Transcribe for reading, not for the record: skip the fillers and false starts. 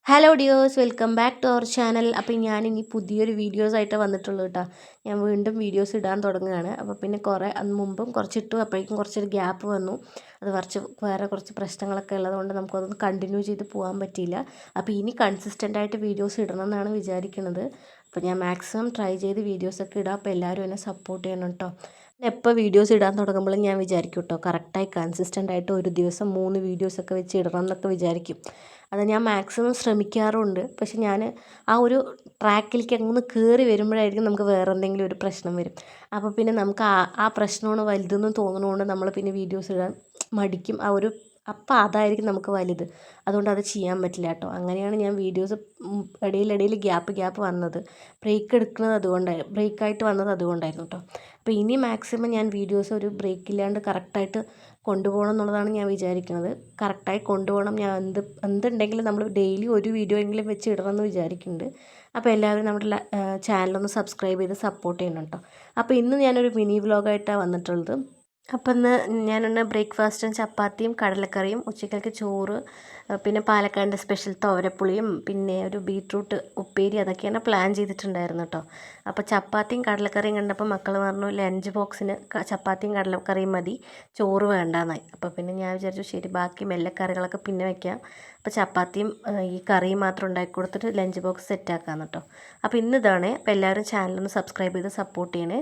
Hello dears, welcome back to our channel. അപ്പോൾ ഞാനിനി പുതിയൊരു വീഡിയോസായിട്ട് വന്നിട്ടുള്ളൂ കേട്ടോ. ഞാൻ വീണ്ടും വീഡിയോസ് ഇടാൻ തുടങ്ങുകയാണ്. അപ്പോൾ പിന്നെ കുറേ അന്ന് മുമ്പും കുറച്ചിട്ടു, അപ്പോഴേക്കും കുറച്ചൊരു ഗ്യാപ്പ് വന്നു. അത് വേറെ കുറച്ച് പ്രശ്നങ്ങളൊക്കെ ഉള്ളതുകൊണ്ട് നമുക്കതൊന്ന് കണ്ടിന്യൂ ചെയ്ത് പോകാൻ പറ്റിയില്ല. അപ്പോൾ ഇനി കൺസിസ്റ്റൻ്റായിട്ട് വീഡിയോസ് ഇടണം എന്നാണ് വിചാരിക്കുന്നത്. അപ്പോൾ ഞാൻ മാക്സിമം ട്രൈ ചെയ്ത് വീഡിയോസൊക്കെ ഇടാം. അപ്പോൾ എല്ലാവരും എന്നെ സപ്പോർട്ട് ചെയ്യണം കേട്ടോ. എപ്പോൾ വീഡിയോസ് ഇടാൻ തുടങ്ങുമ്പോഴും ഞാൻ വിചാരിക്കും കേട്ടോ, കറക്റ്റായി കൺസിസ്റ്റൻ്റായിട്ട് ഒരു ദിവസം 3 വീഡിയോസൊക്കെ വെച്ച് ഇടണം എന്നൊക്കെ വിചാരിക്കും. അത് ഞാൻ മാക്സിമം ശ്രമിക്കാറുണ്ട്. പക്ഷെ ഞാൻ ആ ഒരു ട്രാക്കിലേക്ക് അങ്ങ് കയറി വരുമ്പോഴായിരിക്കും നമുക്ക് വേറെ എന്തെങ്കിലും ഒരു പ്രശ്നം വരും. അപ്പോൾ പിന്നെ നമുക്ക് ആ പ്രശ്നമാണ് വലുതെന്ന് തോന്നുന്നതുകൊണ്ട് നമ്മൾ പിന്നെ വീഡിയോസ് ഇടാൻ മടിക്കും. അപ്പോൾ അതായിരിക്കും നമുക്ക് വലുത്. അതുകൊണ്ട് അത് ചെയ്യാൻ പറ്റില്ല കേട്ടോ. അങ്ങനെയാണ് ഞാൻ വീഡിയോസ് ഇടയിലിടയിൽ ഗ്യാപ്പ് വന്നത്. ബ്രേക്കായിട്ട് വന്നത് അതുകൊണ്ടായിരുന്നു കേട്ടോ. അപ്പോൾ ഇനി മാക്സിമം ഞാൻ വീഡിയോസ് ഒരു ബ്രേക്കില്ലാണ്ട് കറക്റ്റായിട്ട് കൊണ്ടുപോകണം എന്നുള്ളതാണ് ഞാൻ വിചാരിക്കുന്നത്. കറക്റ്റായി കൊണ്ടുപോകണം. ഞാൻ എന്തുണ്ടെങ്കിലും നമ്മൾ ഡെയിലി ഒരു വീഡിയോ എങ്കിലും വെച്ച് ഇടണമെന്ന് വിചാരിക്കുന്നുണ്ട്. അപ്പോൾ എല്ലാവരും നമ്മുടെ ചാനലൊന്ന് സബ്സ്ക്രൈബ് ചെയ്ത് സപ്പോർട്ട് ചെയ്യണം കേട്ടോ. അപ്പോൾ ഇന്ന് ഞാനൊരു മിനി വ്ലോഗായിട്ടാണ് വന്നിട്ടുള്ളത്. അപ്പം ഞാനിന്ന് ബ്രേക്ക്ഫാസ്റ്റും ചപ്പാത്തിയും കടലക്കറിയും, ഉച്ചക്കലേക്ക് ചോറ്, പിന്നെ പാലക്കാടിൻ്റെ സ്പെഷ്യൽ തോരപ്പുളിയും, പിന്നെ ഒരു ബീട്രൂട്ട് ഉപ്പേരി, അതൊക്കെയാണ് പ്ലാൻ ചെയ്തിട്ടുണ്ടായിരുന്നു കേട്ടോ. അപ്പോൾ ചപ്പാത്തിയും കടലക്കറിയും കണ്ടപ്പോൾ മക്കൾ പറഞ്ഞു ലഞ്ച് ബോക്സിന് ചപ്പാത്തിയും കടലക്കറിയും മതി, ചോറ് വേണ്ടാന്നായി. അപ്പോൾ പിന്നെ ഞാൻ വിചാരിച്ചു ശരി, ബാക്കി മെല്ലെ കറികളൊക്കെ പിന്നെ വയ്ക്കാം. അപ്പോൾ ചപ്പാത്തിയും ഈ കറിയും മാത്രം ഉണ്ടാക്കി കൊടുത്തിട്ട് ലഞ്ച് ബോക്സ് സെറ്റാക്കാമെന്ന് കേട്ടോ. അപ്പോൾ ഇതാണ്. അപ്പോൾ എല്ലാവരും ചാനലൊന്ന് സബ്സ്ക്രൈബ് ചെയ്ത് സപ്പോർട്ട് ചെയ്യണേ.